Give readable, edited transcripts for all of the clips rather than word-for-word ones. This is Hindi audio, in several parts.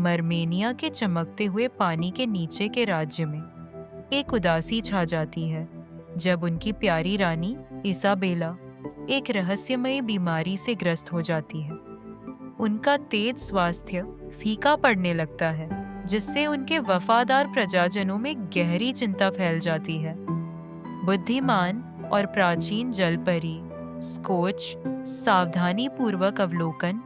मरमेनिया के चमकते हुए पानी के नीचे के राज्य में एक उदासी छा जाती है जब उनकी प्यारी रानी इसाबेला एक रहस्यमयी बीमारी से ग्रस्त हो जाती है। उनका तेज स्वास्थ्य फीका पड़ने लगता है, जिससे उनके वफादार प्रजाजनों में गहरी चिंता फैल जाती है। बुद्धिमान और प्राचीन जलपरी स्कोच सावधानी पूर्वक अवलोकन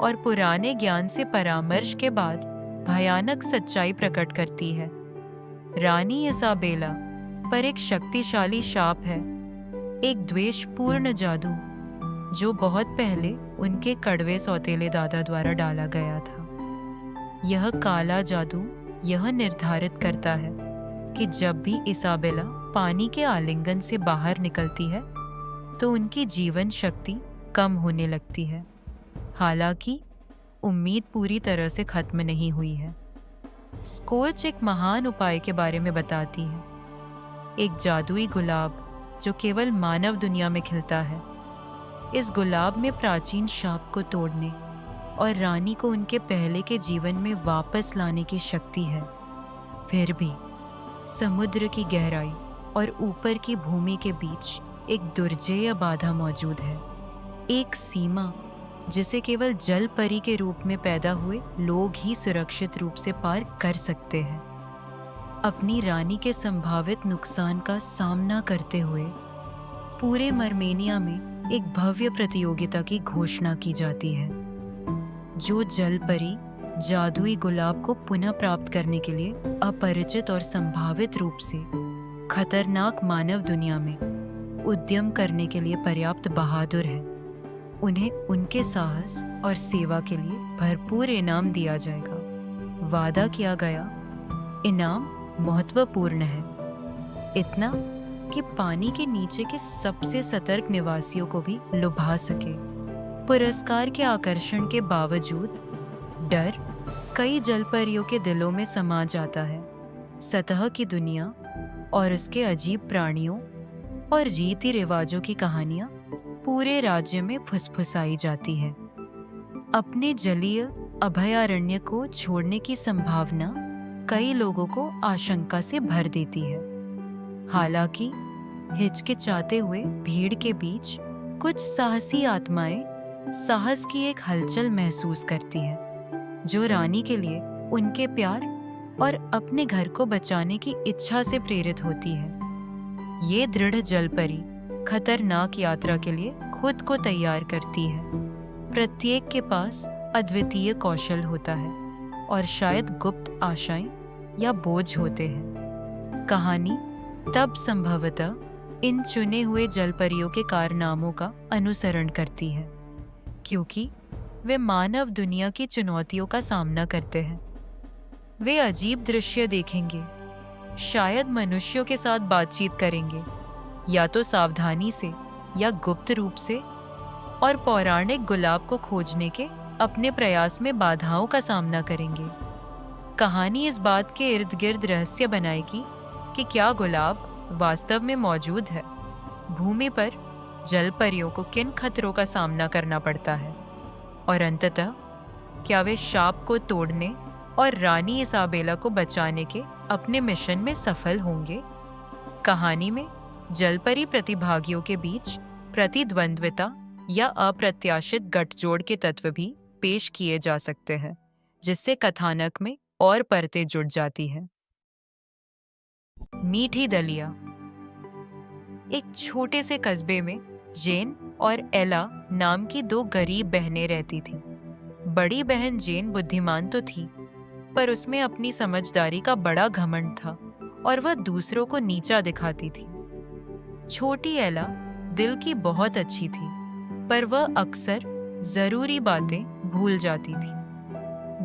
और पुराने ज्ञान से परामर्श के बाद भयानक सच्चाई प्रकट करती है। रानी इसाबेला पर एक शक्तिशाली शाप है, एक द्वेषपूर्ण जादू जो बहुत पहले उनके कड़वे सौतेले दादा द्वारा डाला गया था। यह काला जादू यह निर्धारित करता है कि जब भी इसाबेला पानी के आलिंगन से बाहर निकलती है तो उनकी जीवन शक्ति कम होने लगती है। हालांकि उम्मीद पूरी तरह से खत्म नहीं हुई है। स्कोच एक महान उपाय के बारे में बताती है, एक जादुई गुलाब जो केवल मानव दुनिया में खिलता है। इस गुलाब में प्राचीन शाप को तोड़ने और रानी को उनके पहले के जीवन में वापस लाने की शक्ति है। फिर भी समुद्र की गहराई और ऊपर की भूमि के बीच एक दुर्जेय बाधा मौजूद है, एक सीमा जिसे केवल जल परी के रूप में पैदा हुए लोग ही सुरक्षित रूप से पार कर सकते हैं। अपनी रानी के संभावित नुकसान का सामना करते हुए पूरे मरमेनिया में एक भव्य प्रतियोगिता की घोषणा की जाती है। जो जल परी जादुई गुलाब को पुनः प्राप्त करने के लिए अपरिचित और संभावित रूप से खतरनाक मानव दुनिया में उद्यम करने के लिए पर्याप्त बहादुर है, उन्हें उनके साहस और सेवा के लिए भरपूर इनाम दिया जाएगा। वादा किया गया इनाम महत्वपूर्ण है, इतना कि पानी के नीचे के सबसे सतर्क निवासियों को भी लुभा सके। पुरस्कार के आकर्षण के बावजूद डर कई जलपरियों के दिलों में समा जाता है। सतह की दुनिया और उसके अजीब प्राणियों और रीति रिवाजों की कहानियां पूरे राज्य में फुसफुसाई जाती है। अपने जलीय अभयारण्य को छोड़ने की संभावना कई लोगों को आशंका से भर देती है। हालांकि हिचकिचाते हुए भीड़ के बीच कुछ साहसी आत्माएं साहस की एक हलचल महसूस करती हैं, जो रानी के लिए उनके प्यार और अपने घर को बचाने की इच्छा से प्रेरित होती है। ये दृढ़ जलपरी खतरनाक यात्रा के लिए खुद को तैयार करती है। प्रत्येक के पास अद्वितीय कौशल होता है और शायद गुप्त आशाएं या बोझ होते हैं। कहानी तब संभवतः इन चुने हुए जलपरियों के कारनामों का अनुसरण करती है, क्योंकि वे मानव दुनिया की चुनौतियों का सामना करते हैं। वे अजीब दृश्य देखेंगे, शायद मनुष्यों के साथ बातचीत करेंगे, या तो सावधानी से या गुप्त रूप से, और पौराणिक गुलाब को खोजने के अपने प्रयास में बाधाओं का सामना करेंगे। कहानी इस बात के इर्द गिर्द रहस्य बनाएगी कि क्या गुलाब वास्तव में मौजूद है, भूमि पर जलपरियों को किन खतरों का सामना करना पड़ता है, और अंततः क्या वे शाप को तोड़ने और रानी इसाबेला को बचाने के अपने मिशन में सफल होंगे। कहानी में जलपरी प्रतिभागियों के बीच प्रतिद्वंद्विता या अप्रत्याशित गठजोड़ के तत्व भी पेश किए जा सकते हैं, जिससे कथानक में और परतें जुड़ जाती हैं। मीठी दलिया। एक छोटे से कस्बे में जेन और एला नाम की दो गरीब बहनें रहती थीं। बड़ी बहन जेन बुद्धिमान तो थी, पर उसमें अपनी समझदारी का बड़ा घमंड था और वह दूसरों को नीचा दिखाती थी। छोटी एला दिल की बहुत अच्छी थी, पर वह अक्सर जरूरी बातें भूल जाती थी।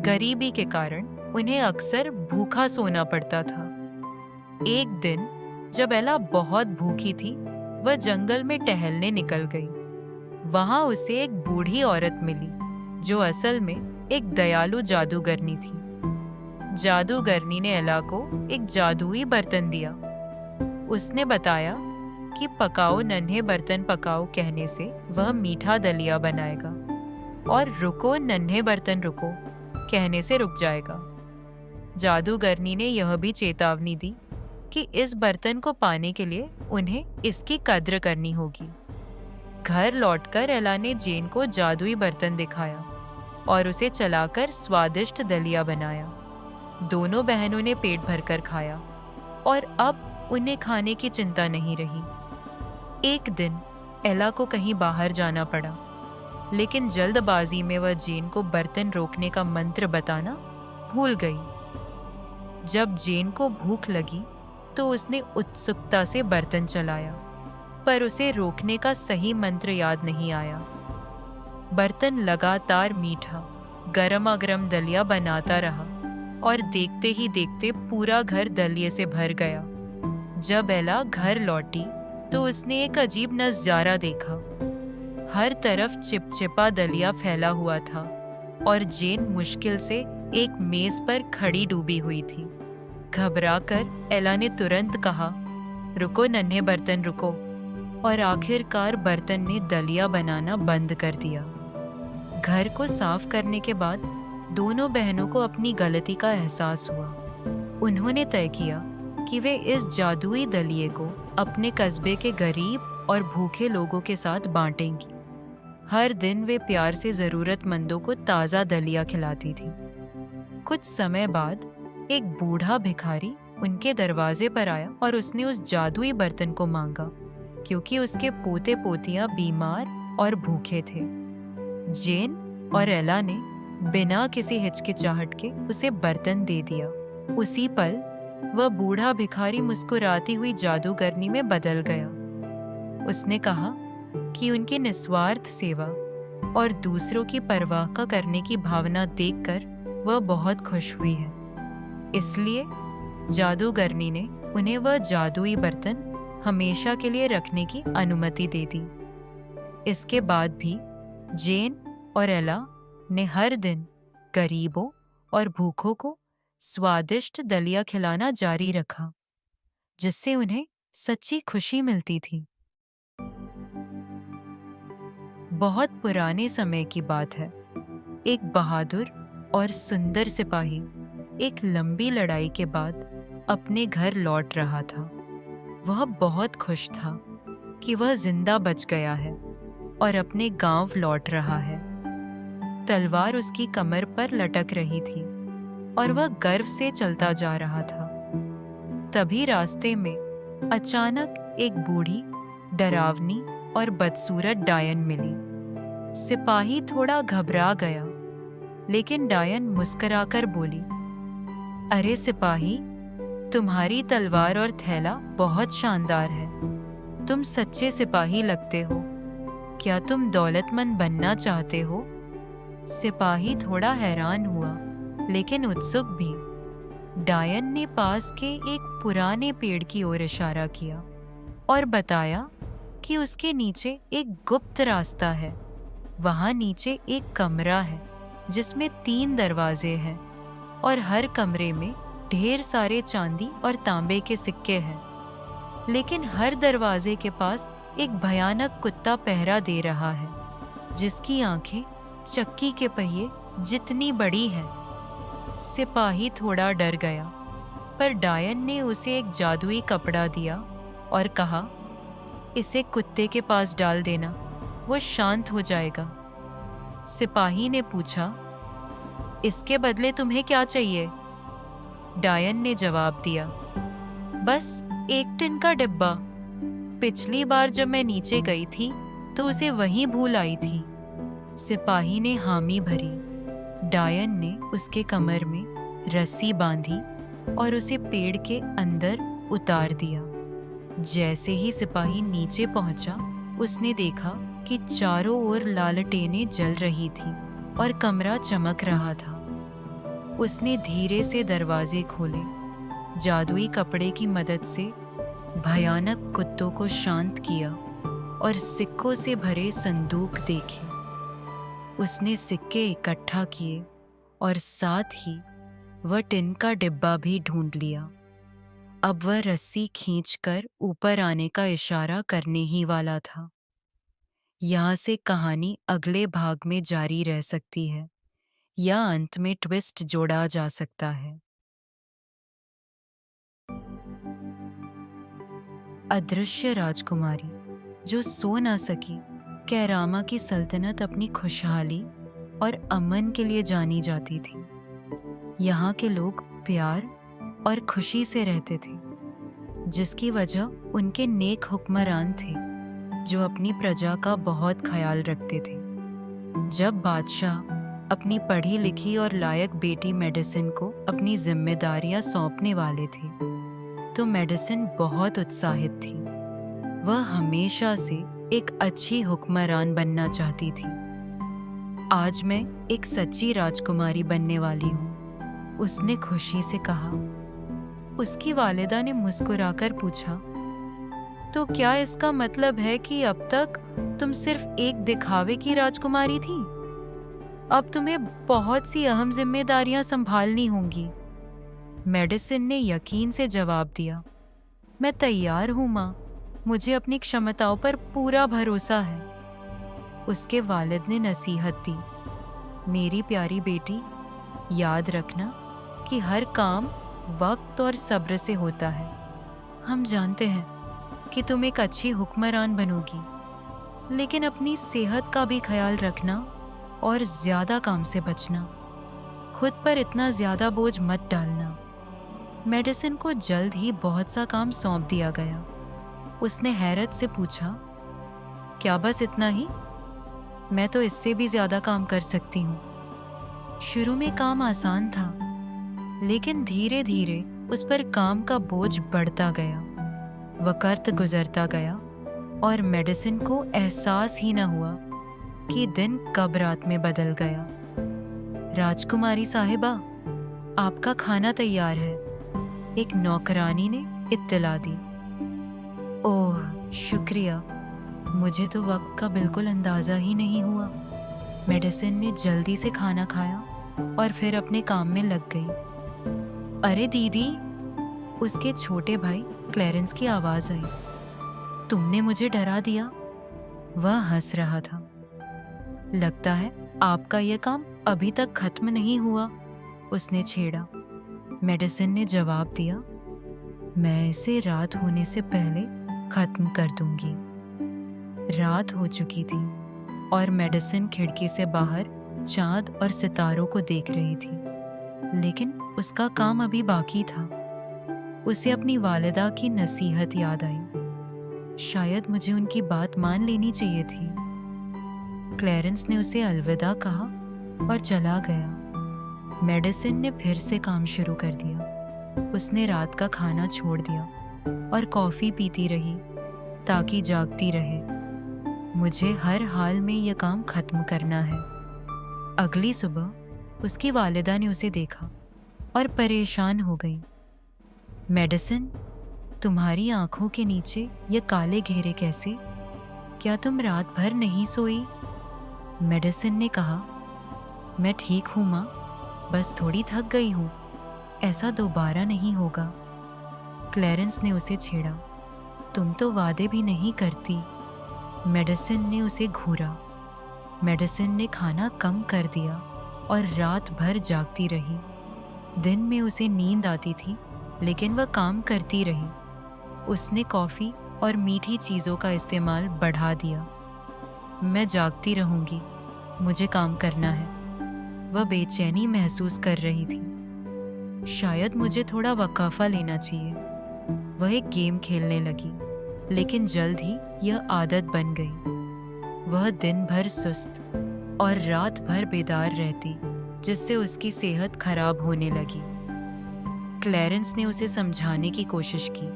गरीबी के कारण उन्हें अक्सर भूखा सोना पड़ता था। एक दिन जब एला बहुत भूखी थी, वह जंगल में टहलने निकल गई। वहां उसे एक बूढ़ी औरत मिली, जो असल में एक दयालु जादूगरनी थी। जादूगरनी ने एला को एक जादुई बर्तन दिया। उसने बताया कि पकाओ नन्हे बर्तन पकाओ कहने से वह मीठा दलिया बनाएगा, और रुको नन्हे बर्तन रुको कहने से रुक जाएगा। जादूगरनी ने यह भी चेतावनी दी कि इस बर्तन को पाने के लिए उन्हें इसकी कद्र करनी होगी। घर लौटकर एला ने जेन को जादुई बर्तन दिखाया और उसे चलाकर स्वादिष्ट दलिया बनाया। दोनों बहनों ने पेट भरकर खाया और अब उन्हें खाने की चिंता नहीं रही। एक दिन एला को कहीं बाहर जाना पड़ा, लेकिन जल्दबाजी में वह जेन को बर्तन रोकने का मंत्र बताना भूल गई। जब जेन को भूख लगी तो उसने उत्सुकता से बर्तन चलाया, पर उसे रोकने का सही मंत्र याद नहीं आया। बर्तन लगातार मीठा गरमागरम दलिया बनाता रहा और देखते ही देखते पूरा घर दलिये से भर गया। जब एला घर लौटी तो उसने एक अजीब नजारा देखा। हर तरफ चिपचिपा दलिया फैला हुआ था और जेन मुश्किल से एक मेज पर खड़ी डूबी हुई थी। घबराकर एला ने तुरंत कहा, रुको नन्हे बर्तन रुको, और आखिरकार बर्तन ने दलिया बनाना बंद कर दिया। घर को साफ करने के बाद दोनों बहनों को अपनी गलती का एहसास हुआ। उन्होंने तय किया कि वे इस जादुई दलिये को अपने कस्बे के गरीब और भूखे लोगों के साथ बांटेंगी। हर दिन वे प्यार से जरूरतमंदों को ताज़ा दलिया खिलाती थी। कुछ समय बाद एक बूढ़ा भिखारी उनके दरवाजे पर आया और उसने उस जादुई बर्तन को मांगा, क्योंकि उसके पोते पोतियां बीमार और भूखे थे। जेन और एला ने बिना किसी हिचकिचाहट के उसे बर्तन दे दिया। उसी पल वह बूढ़ा भिखारी मुस्कुराती हुई जादूगरनी में बदल गया। उसने कहा कि उनकी निस्वार्थ सेवा और दूसरों की परवाह का करने की भावना देखकर वह बहुत खुश हुई है। इसलिए जादूगरनी ने उन्हें वह जादुई बर्तन हमेशा के लिए रखने की अनुमति दे दी। इसके बाद भी जेन और एला ने हर दिन गरीबों और भूखों को स्वादिष्ट दलिया खिलाना जारी रखा, जिससे उन्हें सच्ची खुशी मिलती थी। बहुत पुराने समय की बात है। एक बहादुर और सुंदर सिपाही एक लंबी लड़ाई के बाद अपने घर लौट रहा था। वह बहुत खुश था कि वह जिंदा बच गया है और अपने गांव लौट रहा है। तलवार उसकी कमर पर लटक रही थी और वह गर्व से चलता जा रहा था। तभी रास्ते में अचानक एक बूढ़ी, डरावनी और बदसूरत डायन मिली। सिपाही थोड़ा घबरा गया, लेकिन डायन मुस्कुराकर बोली, अरे सिपाही, तुम्हारी तलवार और थैला बहुत शानदार है। तुम सच्चे सिपाही लगते हो। क्या तुम दौलतमंद बनना चाहते हो? सिपाही थोड़ा हैरान हुआ, लेकिन उत्सुक भी। डायन ने पास के एक पुराने पेड़ की ओर इशारा किया और बताया कि उसके नीचे एक गुप्त रास्ता है। वहां नीचे एक कमरा है जिसमें 3 दरवाजे हैं और हर कमरे में ढेर सारे चांदी और तांबे के सिक्के हैं। लेकिन हर दरवाजे के पास एक भयानक कुत्ता पहरा दे रहा है, जिसकी आंखें चक्की के पहिए जितनी बड़ी हैं। सिपाही थोड़ा डर गया, पर डायन ने उसे एक जादुई कपड़ा दिया और कहा, इसे कुत्ते के पास डाल देना, वो शांत हो जाएगा। सिपाही ने पूछा, इसके बदले तुम्हें क्या चाहिए? डायन ने जवाब दिया, बस एक टिन का डिब्बा। पिछली बार जब मैं नीचे गई थी तो उसे वहीं भूल आई थी। सिपाही ने हामी भरी। डायन ने उसके कमर में रस्सी बांधी और उसे पेड़ के अंदर उतार दिया। जैसे ही सिपाही नीचे पहुंचा, उसने देखा कि चारों ओर लालटेनें जल रही थी और कमरा चमक रहा था। उसने धीरे से दरवाजे खोले, जादुई कपड़े की मदद से भयानक कुत्तों को शांत किया और सिक्कों से भरे संदूक देखे। उसने सिक्के इकट्ठा किए और साथ ही वह टिन का डिब्बा भी ढूंढ लिया। अब वह रस्सी खींचकर ऊपर आने का इशारा करने ही वाला था। यहाँ से कहानी अगले भाग में जारी रह सकती है। या अंत में ट्विस्ट जोड़ा जा सकता है। अदृश्य राजकुमारी जो सो ना सकी। कैरामा की सल्तनत अपनी खुशहाली और अमन के लिए जानी जाती थी। यहाँ के लोग प्यार और खुशी से रहते थे, जिसकी वजह उनके नेक हुक्मरान थे जो अपनी प्रजा का बहुत ख्याल रखते थे। जब बादशाह अपनी पढ़ी लिखी और लायक बेटी मेडिसिन को अपनी जिम्मेदारियां सौंपने वाले थे, तो मेडिसिन बहुत उत्साहित थी। वह हमेशा से एक अच्छी हुक्मरान बनना चाहती थी। आज मैं एक सच्ची राजकुमारी बनने वाली हूँ, उसने खुशी से कहा। उसकी वालिदा ने मुस्कुराकर पूछा, तो क्या इसका मतलब है कि अब तक तुम सिर्फ एक दिखावे की राजकुमारी थी? अब तुम्हें बहुत सी अहम जिम्मेदारियां संभालनी होंगी। मेडिसिन ने यकीन से जवाब दिया, मैं तैयार हूँ माँ, मुझे अपनी क्षमताओं पर पूरा भरोसा है। उसके वालिद ने नसीहत दी, मेरी प्यारी बेटी, याद रखना कि हर काम वक्त और सब्र से होता है। हम जानते हैं कि तुम एक अच्छी हुक्मरान बनोगी, लेकिन अपनी सेहत का भी ख्याल रखना और ज्यादा काम से बचना। खुद पर इतना ज्यादा बोझ मत डालना। मेडिसिन को जल्द ही बहुत सा काम सौंप दिया गया। उसने हैरत से पूछा, क्या बस इतना ही? मैं तो इससे भी ज्यादा काम कर सकती हूँ। शुरू में काम आसान था, लेकिन धीरे धीरे उस पर काम का बोझ बढ़ता गया। वक्त गुजरता गया और मेडिसिन को एहसास ही न हुआ कि दिन कब रात में बदल गया। राजकुमारी साहिबा, आपका खाना तैयार है, एक नौकरानी ने इत्तला दी। ओह शुक्रिया, मुझे तो वक्त का बिल्कुल अंदाजा ही नहीं हुआ। मेडिसिन ने जल्दी से खाना खाया और फिर अपने काम में लग गई। अरे दीदी, उसके छोटे भाई क्लेरेंस की आवाज आई, तुमने मुझे डरा दिया। वह हंस रहा था। लगता है आपका यह काम अभी तक खत्म नहीं हुआ, उसने छेड़ा। मेडिसिन ने जवाब दिया, मैं इसे रात होने से पहले खत्म कर दूंगी। रात हो चुकी थी और मेडिसिन खिड़की से बाहर चांद और सितारों को देख रही थी, लेकिन उसका काम अभी बाकी था। उसे अपनी वालिदा की नसीहत याद आई। शायद मुझे उनकी बात मान लेनी चाहिए थी। क्लेरेंस ने उसे अलविदा कहा और चला गया। मेडिसिन ने फिर से काम शुरू कर दिया। उसने रात का खाना छोड़ दिया और कॉफी पीती रही ताकि जागती रहे। मुझे हर हाल में यह काम खत्म करना है। अगली सुबह उसकी वालिदा ने उसे देखा और परेशान हो गई। मेडिसिन, तुम्हारी आंखों के नीचे ये काले घेरे कैसे? क्या तुम रात भर नहीं सोई? मेडिसिन ने कहा, मैं ठीक हूँ माँ, बस थोड़ी थक गई हूँ। ऐसा दोबारा नहीं होगा। क्लेरेंस ने उसे छेड़ा, तुम तो वादे भी नहीं करती। मेडिसिन ने उसे घूरा। मेडिसिन ने खाना कम कर दिया और रात भर जागती रही। दिन में उसे नींद आती थी, लेकिन वह काम करती रही। उसने कॉफ़ी और मीठी चीज़ों का इस्तेमाल बढ़ा दिया। मैं जागती रहूंगी, मुझे काम करना है। वह बेचैनी महसूस कर रही थी। शायद मुझे थोड़ा वकाफा लेना चाहिए। वह एक गेम खेलने लगी, लेकिन जल्द ही यह आदत बन गई। वह दिन भर सुस्त और रात भर बेदार रहती, जिससे उसकी सेहत खराब होने लगी। क्लेरेंस ने उसे समझाने की कोशिश की,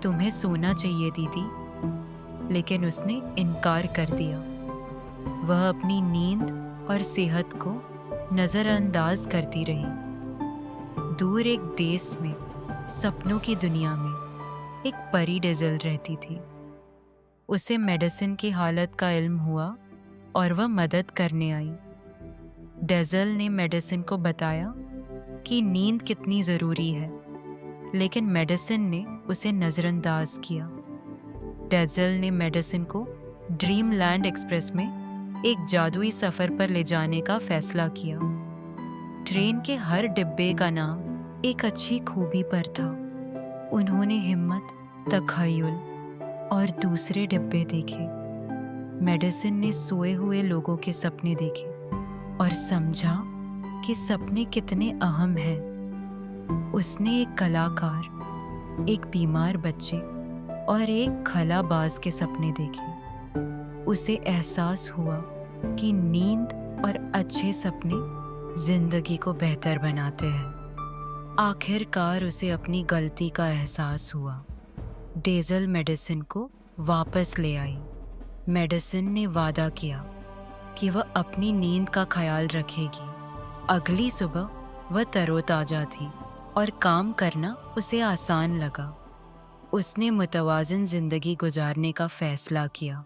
तुम्हें सोना चाहिए दीदी, लेकिन उसने इनकार कर दिया। वह अपनी नींद और सेहत को नज़रअंदाज करती रही। दूर एक देश में, सपनों की दुनिया में, एक परी डेज़ल रहती थी। उसे मेडिसिन की हालत का इल्म हुआ और वह मदद करने आई। डेज़ल ने मेडिसिन को बताया कि नींद कितनी ज़रूरी है, लेकिन मेडिसिन ने उसे नज़रअंदाज किया। डेज़ल ने मेडिसिन को ड्रीमलैंड एक्सप्रेस में एक जादुई सफर पर ले जाने का फैसला किया। ट्रेन के हर डिब्बे का नाम एक अच्छी खूबी पर था। उन्होंने हिम्मत, तखय्युल और दूसरे डिब्बे देखे। मेडिसिन ने सोए हुए लोगों के सपने देखे और समझा कि सपने कितने अहम हैं। उसने एक कलाकार, एक बीमार बच्चे और एक खलाबाज के सपने देखे। उसे एहसास हुआ कि नींद और अच्छे सपने जिंदगी को बेहतर बनाते हैं। आखिरकार उसे अपनी गलती का एहसास हुआ। डेज़ल मेडिसिन को वापस ले आई। मेडिसिन ने वादा किया कि वह अपनी नींद का ख्याल रखेगी। अगली सुबह वह तरोताजा थी और काम करना उसे आसान लगा। उसने मुतवाज़िन जिंदगी गुजारने का फैसला किया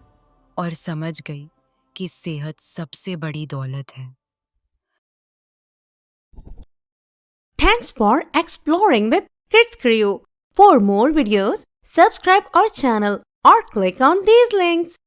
और समझ गई कि सेहत सबसे बड़ी दौलत है। Thanks for exploring with Kids Crew. For more videos, subscribe our channel or click on these links.